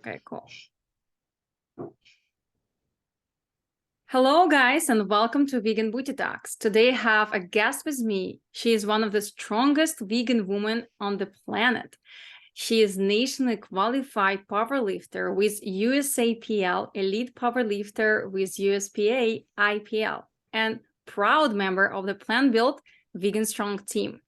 Okay, cool. Hello, guys, and welcome to Vegan Booty Talks. Today I have a guest with me. She is one of the strongest vegan women on the planet. She is nationally qualified powerlifter with USAPL, Elite Powerlifter with USPA, IPL, and proud member of the plant-built Vegan Strong team.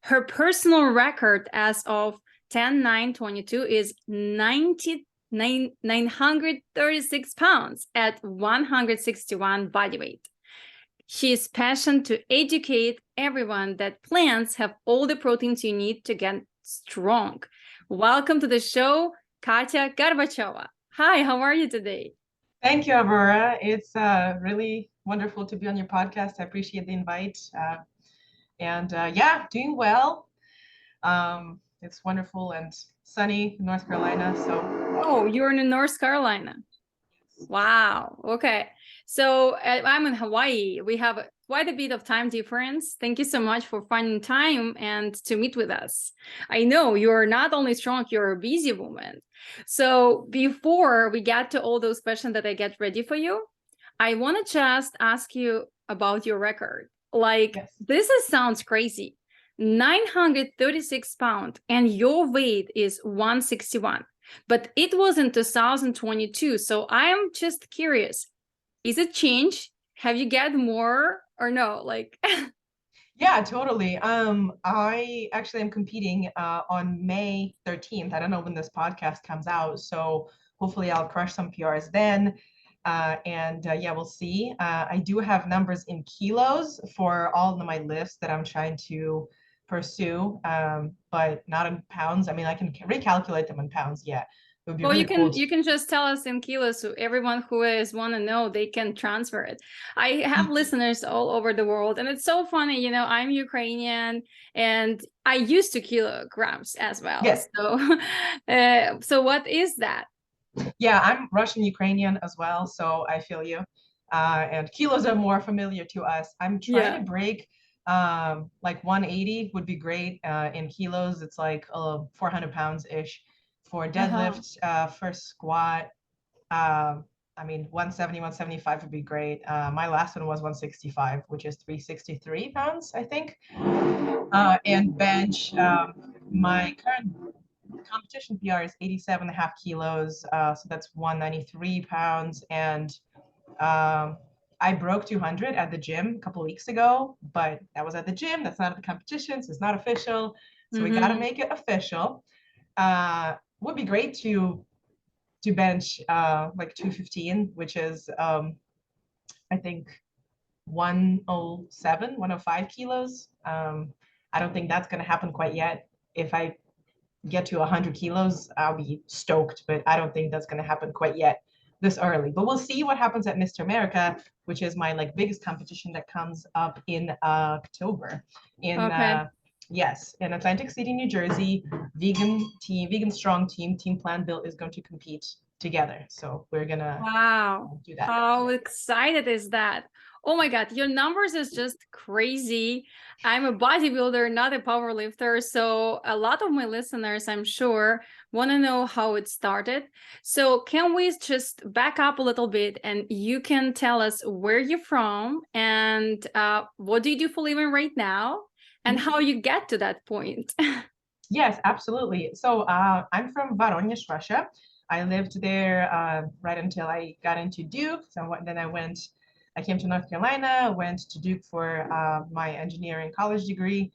Her personal record as of 10/9/22 is 936 pounds at 161 body weight. She is passionate to educate everyone that plants have all the proteins you need to get strong. Welcome to the show, Katya Gorbacheva. Hi, how are you today? Thank you, Aurora. It's really wonderful to be on your podcast. I appreciate the invite. Yeah, doing well. It's wonderful and sunny in North Carolina. Oh, you're in North Carolina. Wow. Okay. So I'm in Hawaii. We have quite a bit of time difference. Thank you so much for finding time and to meet with us. I know you're not only strong, you're a busy woman. So before we get to all those questions that I get ready for you, I want to just ask you about your record. Yes. Sounds crazy. 936 pounds and your weight is 161. But it was in 2022. So I am just curious, is it changed? Have you get more or no? Yeah, totally. I actually am competing on May 13th. I don't know when this podcast comes out, so hopefully I'll crush some PRs then. Yeah, we'll see. I do have numbers in kilos for all of my lifts that I'm trying to pursue, but not in pounds. I mean, I can recalculate them in pounds. Yeah, it would be Well, really cool. you can just tell us in kilos, so everyone who is want to know, they can transfer it. I have listeners all over the world, and it's so funny. You know, I'm Ukrainian, and I used to kilograms as well. Yes. So what is that? Yeah, I'm Russian Ukrainian as well, so I feel you. And kilos are more familiar to us. I'm trying to break like 180 would be great. In kilos, it's like 400 pounds ish. For deadlift, for squat, I mean 170, 175 would be great. My last one was 165, which is 363 pounds, I think. And bench, my current competition PR is 87.5 kilos, so that's 193 pounds. And I broke 200 at the gym a couple weeks ago, but that was at the gym. That's not at the competition, so it's not official. So we got to make it official. Would be great to bench like 215, which is I think 107, 105 kilos. I don't think that's going to happen quite yet. If I get to 100 kilos, I'll be stoked, but I don't think that's going to happen quite yet this early. But we'll see what happens at Mr. America, which is my biggest competition that comes up in October in in Atlantic City, New Jersey. Vegan Strong Team Plan Built is going to compete together. So we're gonna do that. How excited is that? Oh my God, your numbers is just crazy. I'm a bodybuilder, not a power lifter. So a lot of my listeners, I'm sure, want to know how it started. So can we just back up a little bit and you can tell us where you're from and what do you do for living right now and how you get to that point? Yes, absolutely. So I'm from Voronezh, Russia. I lived there right until I got into Duke. So then I came to North Carolina, went to Duke for my engineering college degree.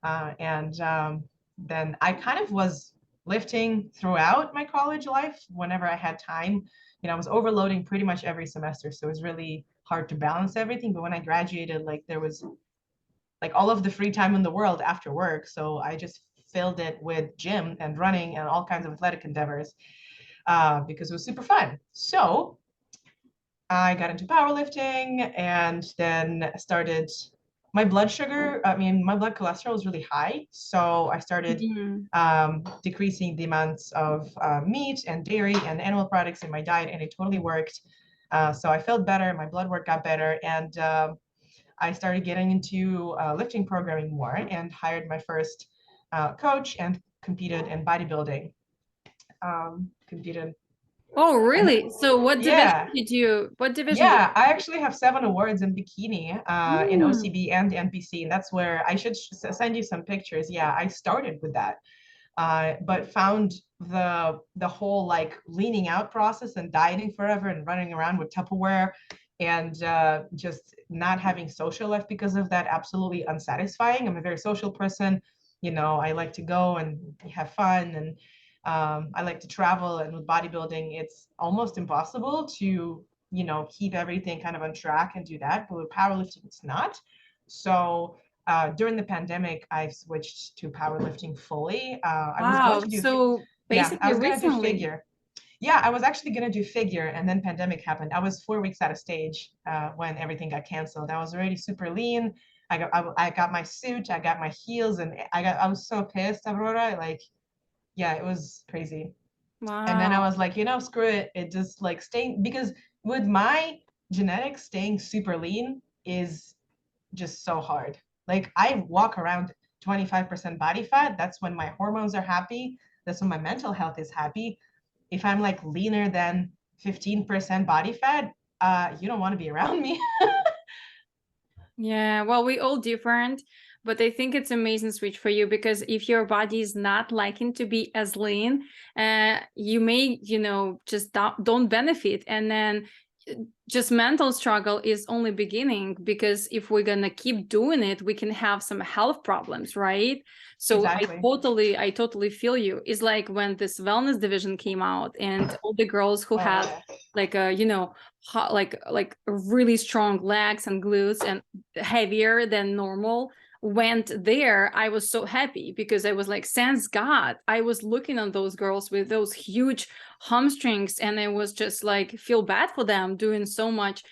Then I kind of was lifting throughout my college life whenever I had time. You know, I was overloading pretty much every semester. So it was really hard to balance everything. But when I graduated, there was all of the free time in the world after work. So I just filled it with gym and running and all kinds of athletic endeavors. Because it was super fun. So I got into powerlifting and then started my blood cholesterol was really high. So I started decreasing the amounts of meat and dairy and animal products in my diet, and it totally worked. So I felt better, my blood work got better, and I started getting into lifting programming more and hired my first coach and competed in bodybuilding. Competed Oh, really? So Yeah. what division did Yeah, I actually have 7 awards in bikini in you? OCB and NPC, and that's where I should send you some pictures. Yeah, I started with that, but found the whole like leaning out process and dieting forever and running around with Tupperware and just not having social life because of that absolutely unsatisfying. I'm a very social person. You know, I like to go and have fun and I like to travel. And with bodybuilding, it's almost impossible to, you know, keep everything kind of on track and do that. But with powerlifting, it's not. So during the pandemic, I switched to powerlifting fully. I was going Wow. to do, So yeah, I basically was going to do recently. figure. Yeah, I was actually going to do figure, and then pandemic happened. I was 4 weeks out of stage when everything got canceled. I was already super lean. I got my suit, I got my heels, and I was so pissed, Aurora. Like, yeah, it was crazy. And then I Wow. was like, you know, screw it. It just like staying because with my genetics, staying super lean is just so hard. Like I walk around 25% body fat. That's when my hormones are happy. That's when my mental health is happy. If I'm like leaner than 15% body fat, you don't want to be around me. Yeah, well, we all different, but I think it's amazing switch for you because if your body is not liking to be as lean, you may, just don't benefit. And then just mental struggle is only beginning because if we're gonna keep doing it, we can have some health problems, right? So Exactly. I totally feel you. It's like when this wellness division came out and all the girls who Oh had yeah. like a, like really strong legs and glutes and heavier than normal went there. I was so happy because I was like, thanks God. I was looking on those girls with those huge hamstrings and I was just like feel bad for them doing so much,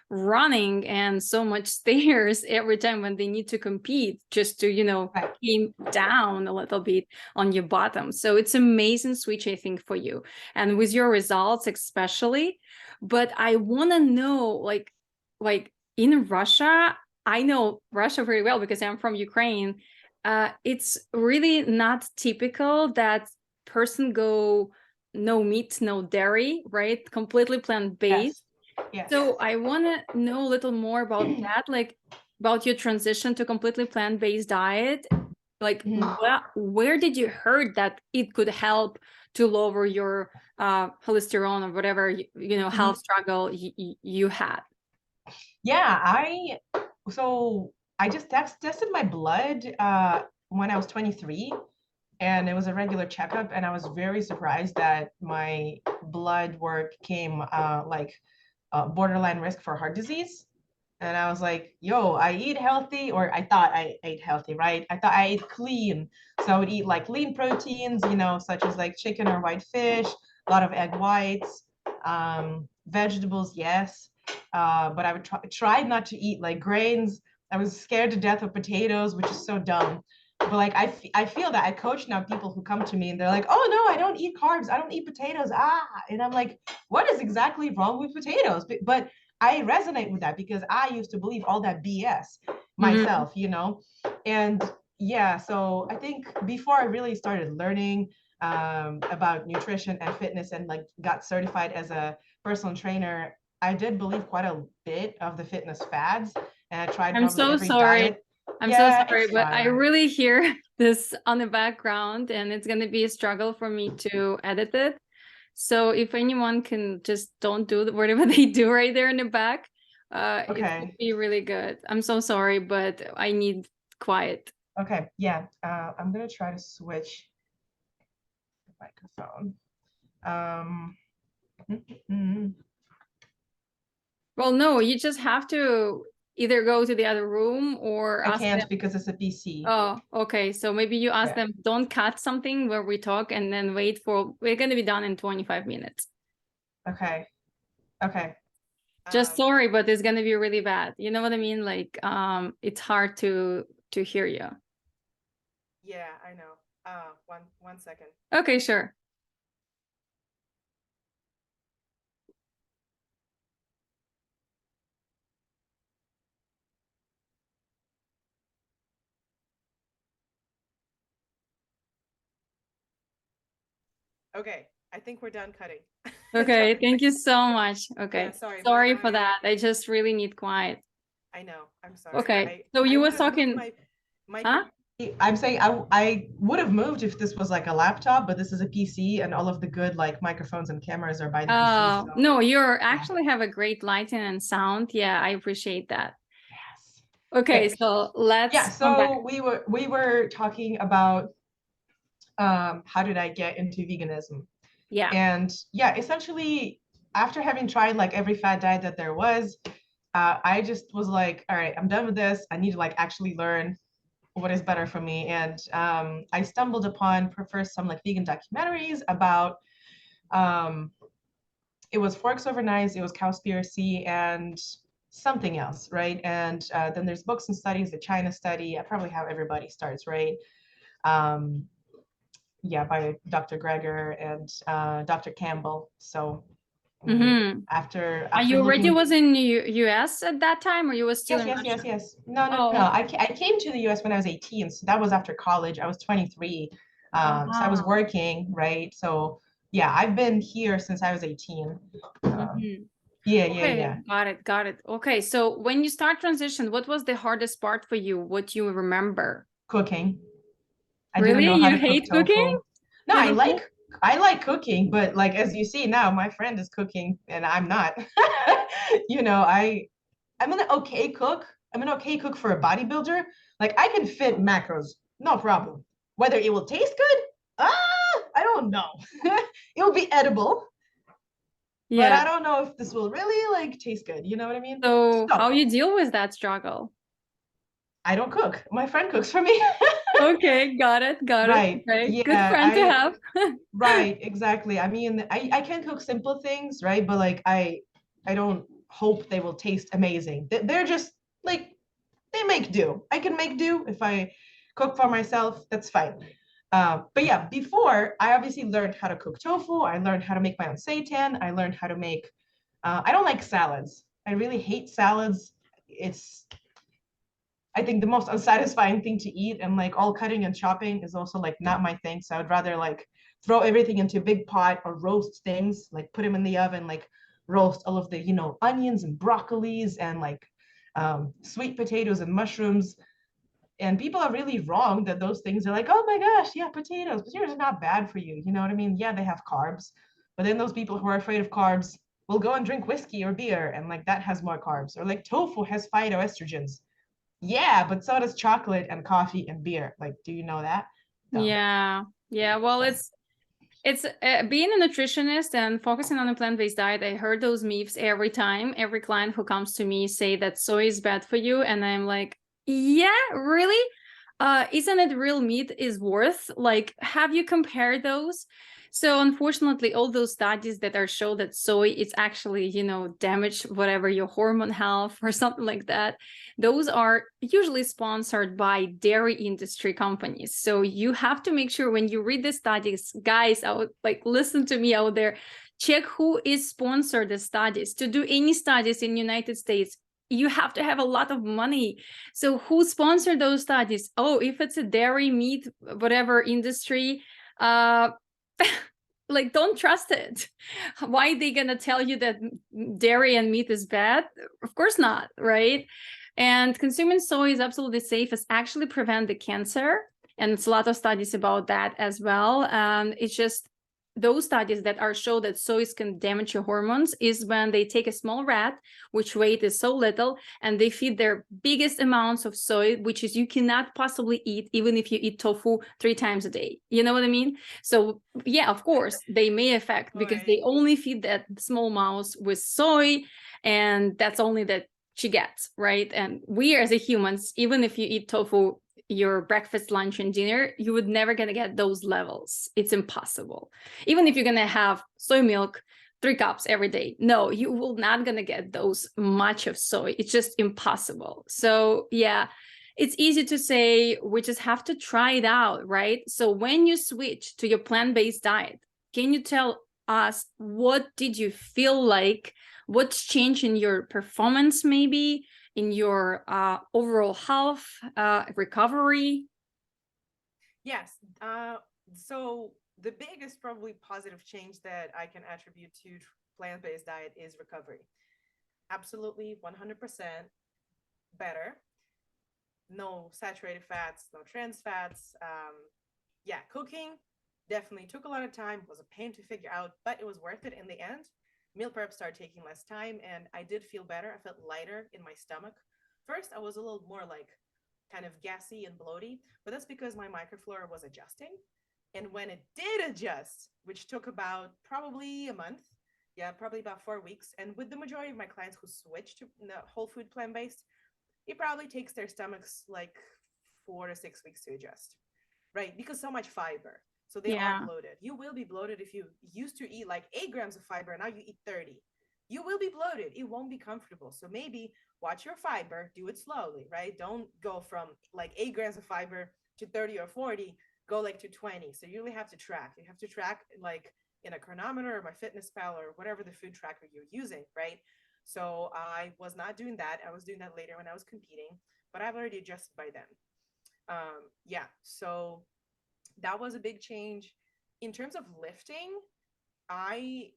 running and so much stairs every time when they need to compete just to, Right. came down a little bit on your bottom. So it's amazing switch, I think, for you and with your results especially. But I want to know, like in Russia, I know Russia very well because I'm from Ukraine. It's really not typical that person go no meat, no dairy, right? Completely plant-based. Yes. Yes. So I want to know a little more about that, like about your transition to completely plant-based diet. Like, Mhm. where did you heard that it could help to lower your cholesterol or whatever Mhm. health struggle you had? Yeah, so I just tested my blood when I was 23, and it was a regular checkup, and I was very surprised that my blood work came like borderline risk for heart disease. And I was like, yo, I eat healthy, or I thought I ate healthy, right? I thought I ate clean. So I would eat like lean proteins, you know, such as like chicken or white fish, a lot of egg whites, vegetables, yes. But I would try not to eat like grains. I was scared to death of potatoes, which is so dumb. But like I feel that I coach now people who come to me and they're like, oh no, I don't eat carbs, I don't eat potatoes. And I'm like, what is exactly wrong with potatoes? But I resonate with that because I used to believe all that BS Mhm. myself, you know? And yeah, so I think before I really started learning about nutrition and fitness and like got certified as a personal trainer, I did believe quite a bit of the fitness fads, and I tried I'm probably so every sorry. diet. I'm so Yeah, sorry, it's but I fine. really hear this on the background, and it's going to be a struggle for me to edit it. So if anyone can just don't do whatever they do right there in the back, it would Okay. be really good. I'm so sorry, but I need quiet. Okay. Yeah. I'm gonna try to switch the microphone. Um, Well, no, you just have to either go to the other room or I ask them. can't because it's a PC. Oh, okay. So maybe you ask Yeah. them, don't cut something where we talk and then wait for, we're going to be done in 25 minutes. Okay. Okay. Just Um, sorry, but it's going to be really bad. You know what I mean? Like, it's hard to hear you. yeah, I know. One second. Okay, sure. Okay. I think we're done cutting. Okay, thank you so much. Okay, Yeah, sorry. sorry for that. I just really need quiet. I know. I'm sorry. Okay, so you were talking, huh? I'm saying I would have moved if this was like a laptop, but this is a PC and all of the good like microphones and cameras are by the PC. So No, you're actually have a great lighting and sound. Yeah, I appreciate that. yes. Okay, so let's come back. So we were talking about how did I get into veganism? Yeah. And yeah, essentially after having tried like every fad diet that there was, I just was like, all right, I'm done with this. I need to like actually learn what is better for me. And I stumbled upon first some like vegan documentaries about it was Forks Over Knives, it was Cowspiracy, and something else, right? And then there's books and studies, the China study, probably how everybody starts, right? Yeah, by Dr. Greger and Dr. Campbell. So after You already looking, was in US at that time, or you were still in Russia? yes. No. Oh, I came to the US when I was 18, so that was after college. I was 23, so I was working, right? So yeah, I've been here since I was 18. Okay, got it. Okay, so when you start transition, what was the hardest part for you? What you remember? Cooking. I didn't Really? know how You to cook hate cooking? tofu. No, I like cooking, but like as you see now, my friend is cooking and I'm not. You know, I'm an okay cook. I'm an okay cook for a bodybuilder. Like I can fit macros, no problem. Whether it will taste good, I don't know. It will be edible, but I don't know if this will really like taste good. You know what I mean? So how you deal with that struggle? I don't cook. My friend cooks for me. Okay, got it. Right. Okay, good Yeah, friend to have. right, exactly. I mean, I can cook simple things, right? But like I don't hope they will taste amazing. They're just like they make do. I can make do if I cook for myself. That's fine. But yeah, before I obviously learned how to cook tofu. I learned how to make my own seitan. I learned how to make. I don't like salads. I really hate salads. It's I think the most unsatisfying thing to eat, and like all cutting and chopping is also like not my thing. So I'd rather like throw everything into a big pot or roast things, like put them in the oven, like roast all of the, you know, onions and broccolis and like sweet potatoes and mushrooms. And people are really wrong that those things are like, oh my gosh, yeah, potatoes are not bad for you. You know what I mean? Yeah, they have carbs, but then those people who are afraid of carbs will go and drink whiskey or beer, and like that has more carbs. Or like tofu has phytoestrogens. Yeah, but so does chocolate and coffee and beer. Like, do you know that? No. Yeah. Well, it's being a nutritionist and focusing on a plant-based diet. I heard those myths every time. Every client who comes to me say that soy is bad for you, and I'm like, yeah, really? Isn't it real meat is worth? Like, have you compared those? So unfortunately, all those studies that are show that soy is actually, you know, damage whatever your hormone health or something like that. Those are usually sponsored by dairy industry companies. So you have to make sure when you read the studies, guys, out like listen to me out there, check who is sponsored the studies. To do any studies in United States, you have to have a lot of money. So who sponsored those studies? Oh, if it's a dairy, meat, whatever industry, like don't trust it. Why are they gonna tell you that dairy and meat is bad? Of course not, right? And consuming soy is absolutely safe. It's actually prevent the cancer, and it's a lot of studies about that as well. It's just those studies that are show that soys can damage your hormones is when they take a small rat, which weight is so little, and they feed their biggest amounts of soy, which is you cannot possibly eat even if you eat tofu 3 times a day. You know what I mean? So yeah, of course they may affect because they only feed that small mouse with soy, and that's only that she gets, right? And we as a humans, even if you eat tofu your breakfast, lunch, and dinner, you would never gonna get those levels. It's impossible. Even if you're gonna have soy milk 3 cups every day, no, you will not gonna get those much of soy. It's just impossible. So yeah, it's easy to say, we just have to try it out, right? So when you switch to your plant-based diet, can you tell us what did you feel like? What's changed in your performance, maybe in your overall health, recovery? Yes. So the biggest probably positive change that I can attribute to plant-based diet is recovery. Absolutely 100% better. No saturated fats, no trans fats. Yeah, cooking definitely took a lot of time, was a pain to figure out, but it was worth it in the end. Meal prep started taking less time and I did feel better. I felt lighter in my stomach. First, I was a little more like kind of gassy and bloaty, but that's because my microflora was adjusting. And when it did adjust, which took about probably a month, yeah, probably about 4 weeks. And with the majority of my clients who switched to whole food plant-based, it probably takes their stomachs like 4 to 6 weeks to adjust, right? Because so much fiber. So they are bloated. You will be bloated if you used to eat like 8 grams of fiber and now you eat 30. You will be bloated. It won't be comfortable. So maybe watch your fiber, do it slowly, right? Don't go from like 8 grams of fiber to 30 or 40, go like to 20. So you really have to track. You have to track like in a chronometer or MyFitnessPal or whatever the food tracker you're using, right? So I was not doing that. I was doing that later when I was competing, but I've already adjusted by then. Yeah, so that was a big change. In terms of lifting, I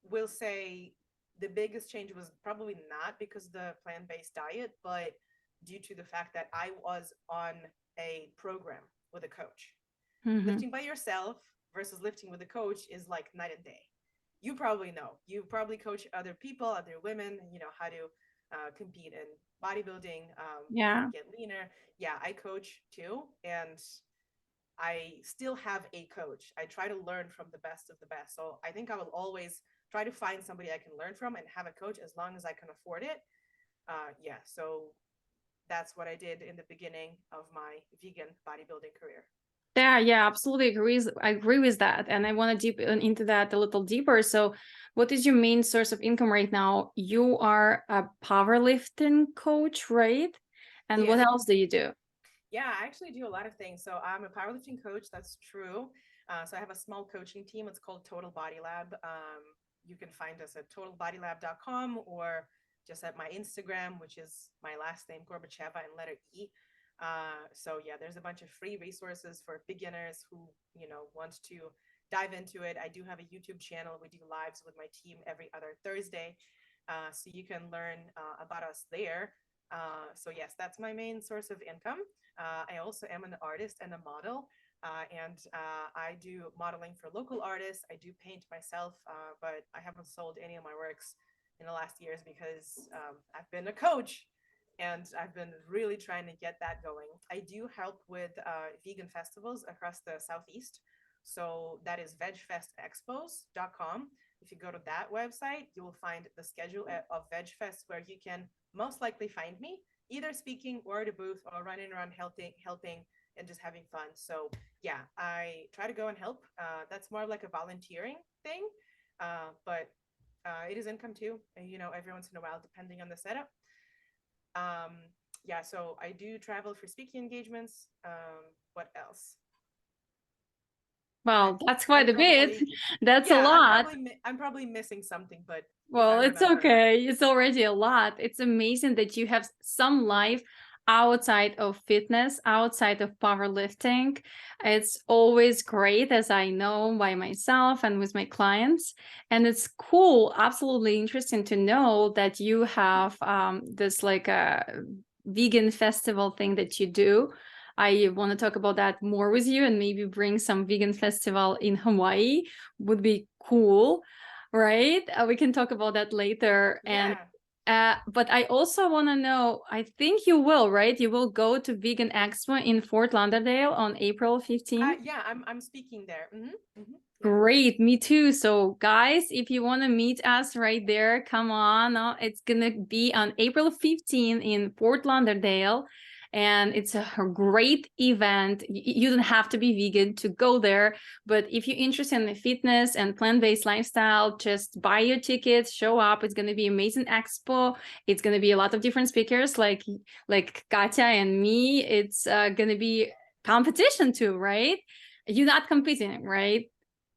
will say the biggest change was probably not because of the plant-based diet, but due to the fact that I was on a program with a coach. Lifting by yourself versus lifting with a coach is like night and day. You probably know. You probably coach other people, other women, you know, how to compete in bodybuilding, get leaner. Yeah, I coach too. And I still have a coach. I try to learn from the best of the best. So I think I will always try to find somebody I can learn from and have a coach as long as I can afford it. Yeah, so that's what I did in the beginning of my vegan bodybuilding career. Yeah, absolutely I agree with that. And I want to deep into that a little deeper. So what is your main source of income right now? You are a powerlifting coach, right? And what else do you do? Yeah, I actually do a lot of things. So I'm a powerlifting coach. That's true. So I have a small coaching team. It's called TotalBodyLab. You can find us at TotalBodyLab.com or just at my Instagram, which is my last name, Gorbacheva, and letter E. So yeah, there's a bunch of free resources for beginners who, you know, want to dive into it. I do have a YouTube channel. We do lives with my team every other Thursday. So you can learn about us there. So yes, that's my main source of income. I also am an artist and a model, and I do modeling for local artists. I do paint myself, but I haven't sold any of my works in the last years because I've been a coach and I've been really trying to get that going. I do help with vegan festivals across the Southeast. So that is VegfestExpos.com. If you go to that website, you will find the schedule of VegFest where you can most likely find me either speaking or at a booth or running around helping and just having fun. So yeah, I try to go and help. That's more like a volunteering thing, but it is income too, you know, every once in a while, depending on the setup. Yeah, so I do travel for speaking engagements. What else? Well, that's quite a bit. That's a lot. I'm probably missing something, but well, it's okay. It's already a lot. It's amazing that you have some life outside of fitness, outside of powerlifting. It's always great, as I know by myself and with my clients. And it's cool, absolutely interesting to know that you have this like a vegan festival thing that you do. I want to talk about that more with you and maybe bring some vegan festival in Hawaii. Would be cool, right? We can talk about that later. And but I also want to know, I think you will, right? You will go to Vegan Expo in Fort Lauderdale on April 15th. Yeah, I'm speaking there. Yeah. Great, me too. So guys, if you want to meet us right there, come on. It's gonna be on April 15th in Fort Lauderdale. And it's a great event. You don't have to be vegan to go there, but if you're interested in the fitness and plant-based lifestyle, just buy your tickets, show up. It's going to be an amazing expo. It's going to be a lot of different speakers like Katya and me. It's going to be competition too, right? You're not competing, right?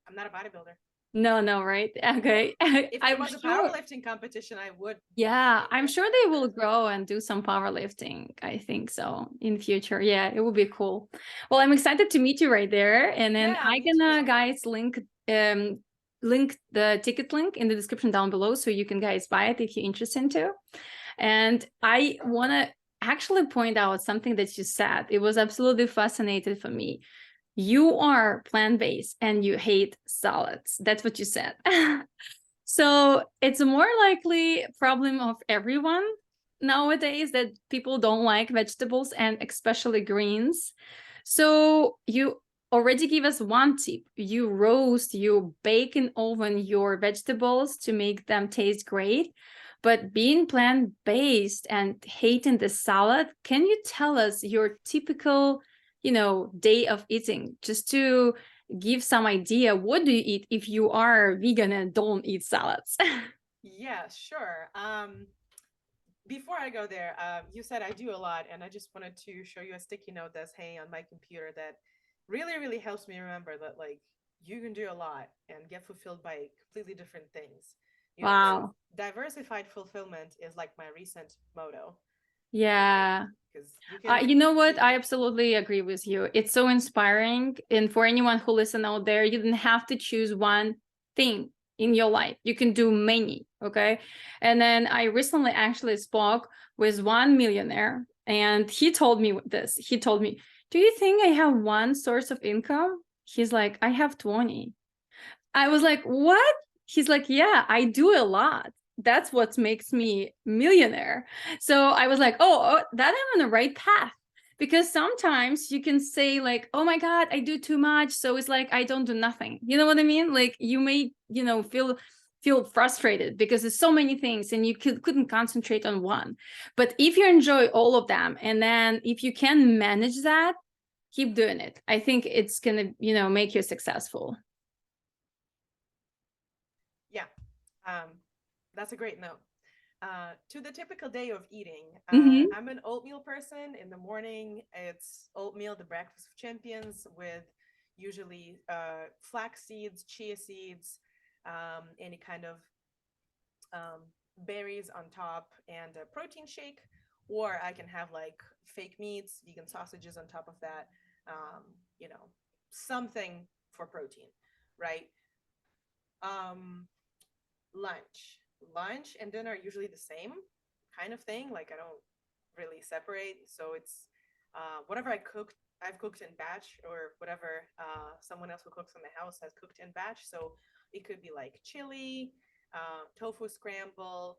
I'm not a bodybuilder. No, right? Okay. If there I'm was a sure. powerlifting competition, I would. Yeah, be I'm sure interested they in will that as well. grow and do some powerlifting. I think so in future. Yeah, it will be cool. Well, I'm excited to meet you right there. And then Yeah, I me gonna too. guys link the ticket link in the description down below so you can guys buy it if you're interested into. And I wanna actually point out something that you said. It was absolutely fascinating for me. You are plant-based and you hate salads. That's what you said. So it's a more likely problem of everyone nowadays that people don't like vegetables and especially greens. So you already give us one tip. You roast, you bake in oven your vegetables to make them taste great. But being plant-based and hating the salad, can you tell us your typical, day of eating just to give some idea what do you eat if you are vegan and don't eat salads? Yeah, sure. Before I go there, you said I do a lot, and I just wanted to show you a sticky note that's hanging on my computer that really, really helps me remember that like you can do a lot and get fulfilled by completely different things. Wow. Diversified fulfillment is like my recent motto. Yeah. Because you can. You know what? I absolutely agree with you. It's so inspiring. And for anyone who listen out there, you didn't have to choose one thing in your life. You can do many. Okay. And then I recently actually spoke with one millionaire and he told me this. He told me, do you think I have one source of income? He's like, I have 20. I was like, what? He's like, yeah, I do a lot. That's what makes me millionaire. So I was like, oh, that I'm on the right path. Because sometimes you can say like, oh my God, I do too much. So it's like, I don't do nothing. You know what I mean? Like you may, feel frustrated because there's so many things and you couldn't concentrate on one. But if you enjoy all of them, and then if you can manage that, keep doing it. I think it's going to, make you successful. Yeah, that's a great note. To the typical day of eating, Mm-hmm. I'm an oatmeal person. In the morning, it's oatmeal, the breakfast of champions, with usually flax seeds, chia seeds, any kind of berries on top, and a protein shake. Or I can have like fake meats, vegan sausages on top of that, um, something for protein, right? Um, lunch and dinner are usually the same kind of thing. Like I don't really separate, so it's whatever I've cooked in batch, or whatever someone else who cooks in the house has cooked in batch. So it could be like chili, tofu scramble,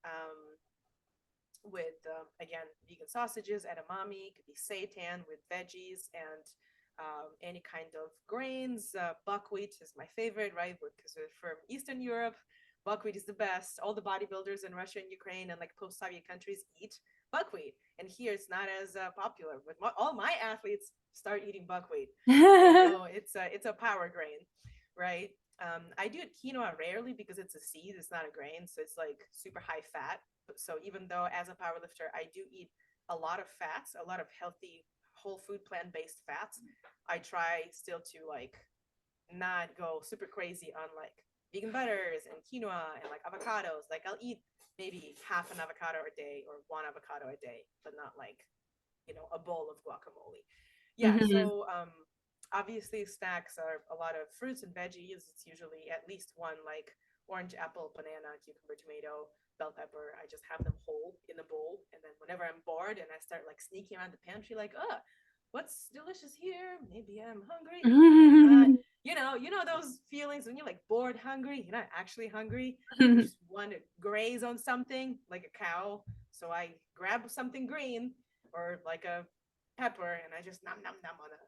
um, with again vegan sausages, edamame. It could be seitan with veggies and any kind of grains. Buckwheat is my favorite, right? Because we're from Eastern Europe. Buckwheat is the best. All the bodybuilders in Russia and Ukraine and like post-Soviet countries eat buckwheat, and here it's not as popular. But all my athletes start eating buckwheat. It's a power grain, right? I do quinoa rarely because it's a seed, it's not a grain, so it's like super high fat. So even though as a powerlifter I do eat a lot of fats, a lot of healthy whole food plant-based fats, I try still to like not go super crazy on like vegan butters and quinoa and like avocados. Like I'll eat maybe half an avocado a day or one avocado a day, but not like, a bowl of guacamole. Yeah, Mm-hmm. so obviously snacks are a lot of fruits and veggies. It's usually at least one, like orange, apple, banana, cucumber, tomato, bell pepper. I just have them whole in a bowl, and then whenever I'm bored and I start like sneaking around the pantry, like, what's delicious here? Maybe I'm hungry, maybe I'm not. You know those feelings when you're like bored, hungry. You're not actually hungry. You just want to graze on something like a cow. So I grab something green or like a pepper, and I just nom nom nom on a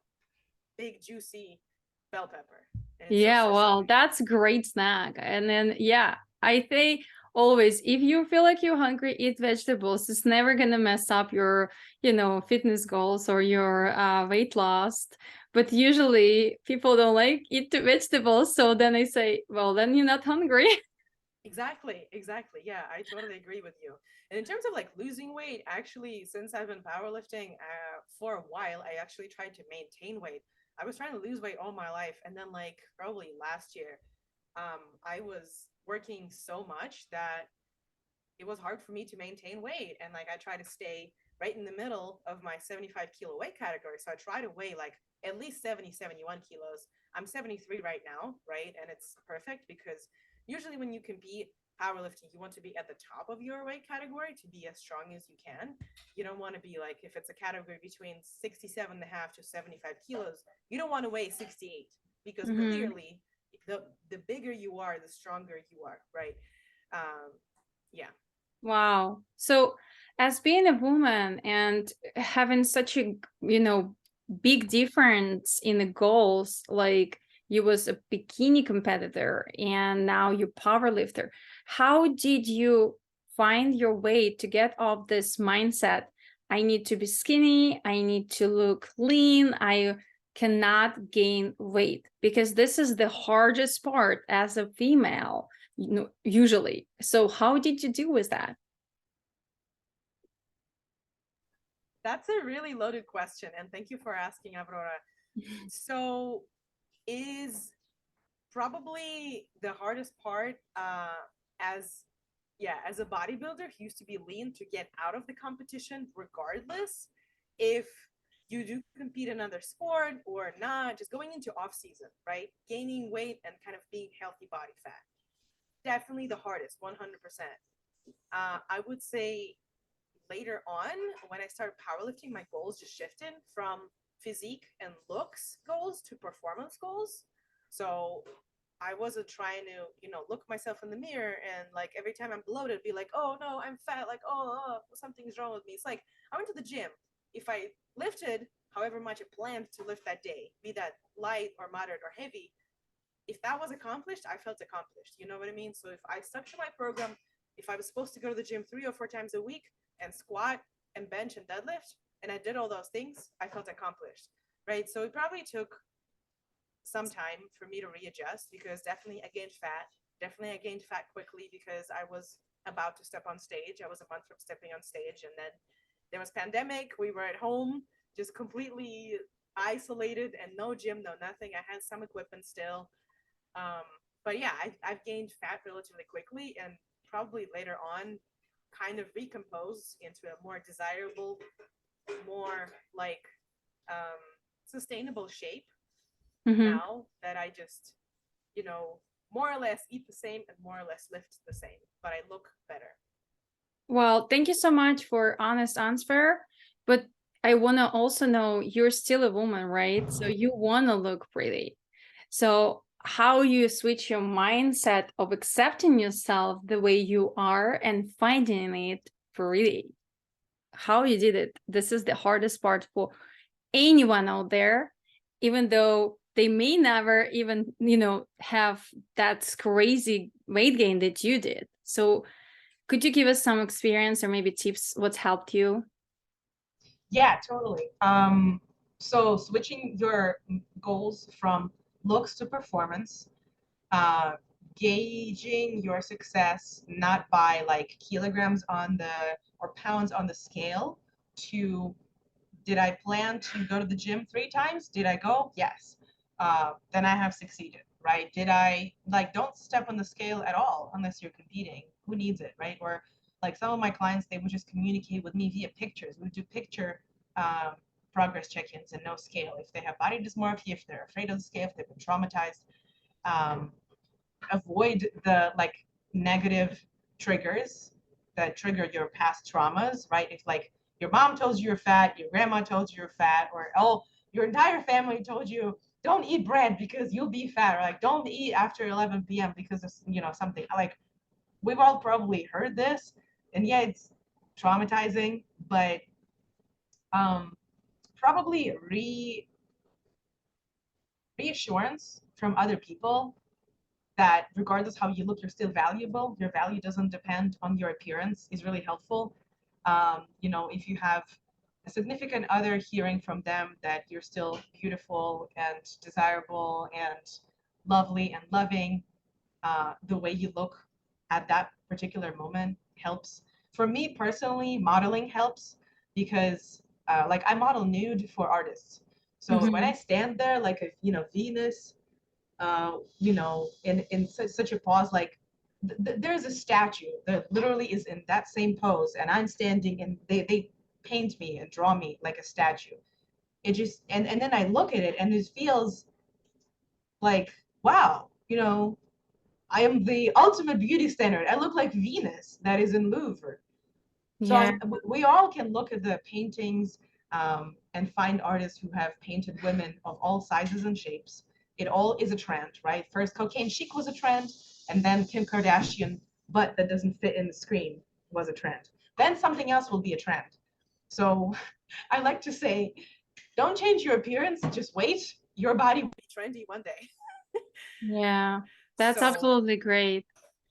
big juicy bell pepper. And it's Yeah, just well, that's a great snack. And then, yeah, I think always if you feel like you're hungry, eat vegetables. It's never gonna mess up your, fitness goals or your weight loss. But usually people don't like eat the vegetables. So then I say, well, then you're not hungry. Exactly. Yeah, I totally agree with you. And in terms of like losing weight, actually, since I've been powerlifting for a while, I actually tried to maintain weight. I was trying to lose weight all my life, and then like probably last year, I was working so much that it was hard for me to maintain weight. And like, I try to stay right in the middle of my 75 kilo weight category. So I try to weigh like at least 70, 71 kilos. I'm 73 right now, right? And it's perfect because usually when you compete powerlifting, you want to be at the top of your weight category to be as strong as you can. You don't want to be like, if it's a category between 67 and a half to 75 kilos, you don't want to weigh 68 because clearly the bigger you are, the stronger you are, right? Yeah. Wow. So as being a woman and having such a, big difference in the goals, like you was a bikini competitor and now you're power lifter, how did you find your way to get off this mindset? I need to be skinny, I need to look lean, I cannot gain weight, because this is the hardest part as a female, usually. So how did you deal with that? That's a really loaded question, and thank you for asking, Aurora. So is probably the hardest part as a bodybuilder who used to be lean to get out of the competition regardless if you do compete in another sport or not, just going into off season, right? Gaining weight and kind of being healthy body fat. Definitely the hardest, 100%. I would say later on, when I started powerlifting, my goals just shifted from physique and looks goals to performance goals. So I wasn't trying to, look myself in the mirror and like every time I'm bloated, be like, oh no, I'm fat. Like, oh, something's wrong with me. It's like I went to the gym. If I lifted however much I planned to lift that day, be that light or moderate or heavy, if that was accomplished, I felt accomplished. You know what I mean? So if I stuck to my program, if I was supposed to go to the gym 3 or 4 times a week and squat and bench and deadlift, and I did all those things, I felt accomplished, right? So it probably took some time for me to readjust because definitely I gained fat quickly because I was about to step on stage. I was a month from stepping on stage, and then there was pandemic. We were at home, just completely isolated and no gym, no nothing. I had some equipment still. But yeah, I've gained fat relatively quickly and probably later on kind of recompose into a more desirable, more like sustainable shape now that I just, more or less eat the same and more or less lift the same, but I look better. Well, thank you so much for honest answer. But I want to also know, you're still a woman, right? So you want to look pretty. So how you switch your mindset of accepting yourself the way you are and finding it pretty? How you did it? This is the hardest part for anyone out there, even though they may never even, have that crazy weight gain that you did. So could you give us some experience or maybe tips what's helped you? Yeah, totally. So switching your goals from looks to performance, gauging your success not by like kilograms on the or pounds on the scale to, did I plan to go to the gym 3 times? Did I go? Yes. Then I have succeeded, right? Did I, like, don't step on the scale at all unless you're competing. Who needs it, right? Or like some of my clients, they would just communicate with me via pictures. We would do picture progress check-ins and no scale. If they have body dysmorphia, if they're afraid of the scale, if they've been traumatized, avoid the like negative triggers that trigger your past traumas, right? If like your mom told you you're fat, your grandma told you you're fat, or oh, your entire family told you don't eat bread because you'll be fat, or like don't eat after 11 p.m. because of something. Like we've all probably heard this, and yeah, it's traumatizing, but probably reassurance from other people that regardless how you look, you're still valuable. Your value doesn't depend on your appearance is really helpful. If you have a significant other, hearing from them that you're still beautiful and desirable and lovely and loving, the way you look at that particular moment helps. For me personally, modeling helps because like I model nude for artists. So when I stand there like a Venus, you know, in such a pose, like there's a statue that literally is in that same pose, and I'm standing, and they paint me and draw me like a statue. It just, and then I look at it, and it feels like, wow, you know, I am the ultimate beauty standard. I look like Venus that is in Louvre. So Yeah. we all can look at the paintings and find artists who have painted women of all sizes and shapes. It all is a trend, right? First, cocaine chic was a trend, and then Kim Kardashian butt that doesn't fit in the screen was a trend. Then something else will be a trend. So I like to say, don't change your appearance, just wait. Your body will Be trendy one day. Yeah, that's So, absolutely great.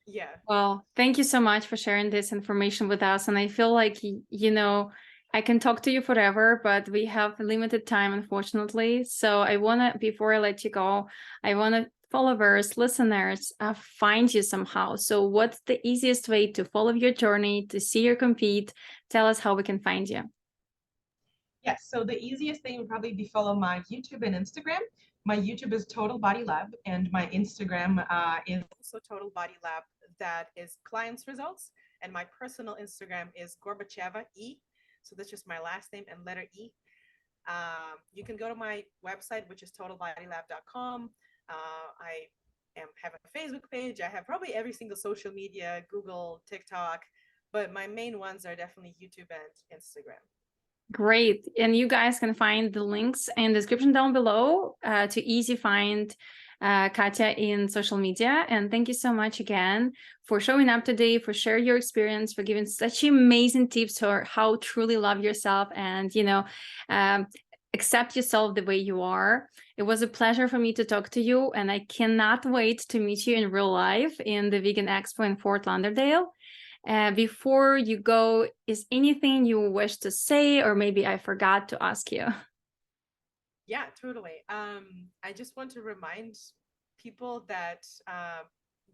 yeah. Well, thank you so much for sharing this information with us. And I feel like, you know, I can talk to you forever, but we have limited time, unfortunately. So I want to, before I let you go, I want to followers, listeners, find you somehow. So what's the easiest way to follow your journey, to see you compete? Tell us how we can find you. Yes, so the easiest thing would probably be follow my YouTube and Instagram. My YouTube is TotalBodyLab, and my Instagram is also TotalBodyLab, that is clients results. And my personal Instagram is Gorbacheva E. So that's just my last name and letter E. You can go to my website, which is TotalBodyLab.com. I have a Facebook page. I have probably every single social media, Google, TikTok, but my main ones are definitely YouTube and Instagram. Great. And you guys can find the links in the description down below to easy find Katya in social media. And thank you so much again for showing up today, for sharing your experience, for giving such amazing tips for how truly love yourself and, you know, accept yourself the way you are. It was a pleasure for me to talk to you, and I cannot wait to meet you in real life in the Vegan Expo in Fort Lauderdale. Before you go, is anything you wish to say, or maybe I forgot to ask you? Yeah, totally. I just want to remind people that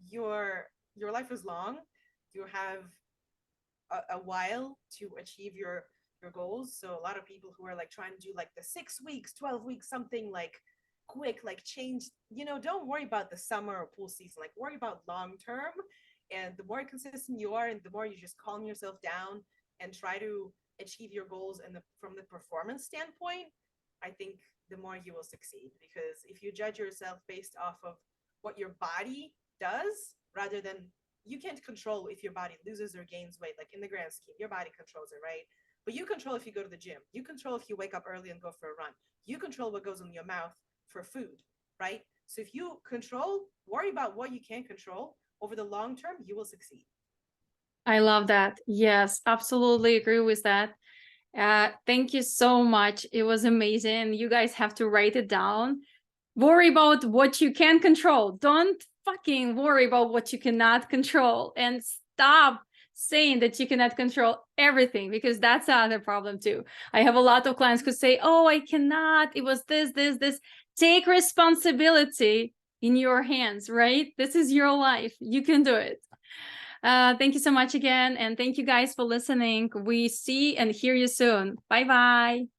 your life is long. You have a while to achieve your goals. So a lot of people who are like trying to do like the 6 weeks, 12 weeks, something like quick, like change, you know, don't worry about the summer or pool season, like worry about long term. And the more consistent you are, and the more you just calm yourself down and try to achieve your goals, and from the performance standpoint, I think the more you will succeed. Because if you judge yourself based off of what your body does, rather than, you can't control if your body loses or gains weight, like in the grand scheme, your body controls it, right? But you control if you go to the gym. You control if you wake up early and go for a run. You control what goes in your mouth for food, right? So if you worry about what you can't control, over the long term, you will succeed. I love that. Yes, absolutely agree with that. Thank you so much. It was amazing. You guys have to write it down. Worry about what you can control. Don't fucking worry about what you cannot control, and stop saying that you cannot control everything, because that's another problem too. I have a lot of clients who say, oh, I cannot, it was this. Take responsibility in your hands, right? This is your life. You can do it. Thank you so much again. And thank you guys for listening. We see and hear you soon. Bye-bye.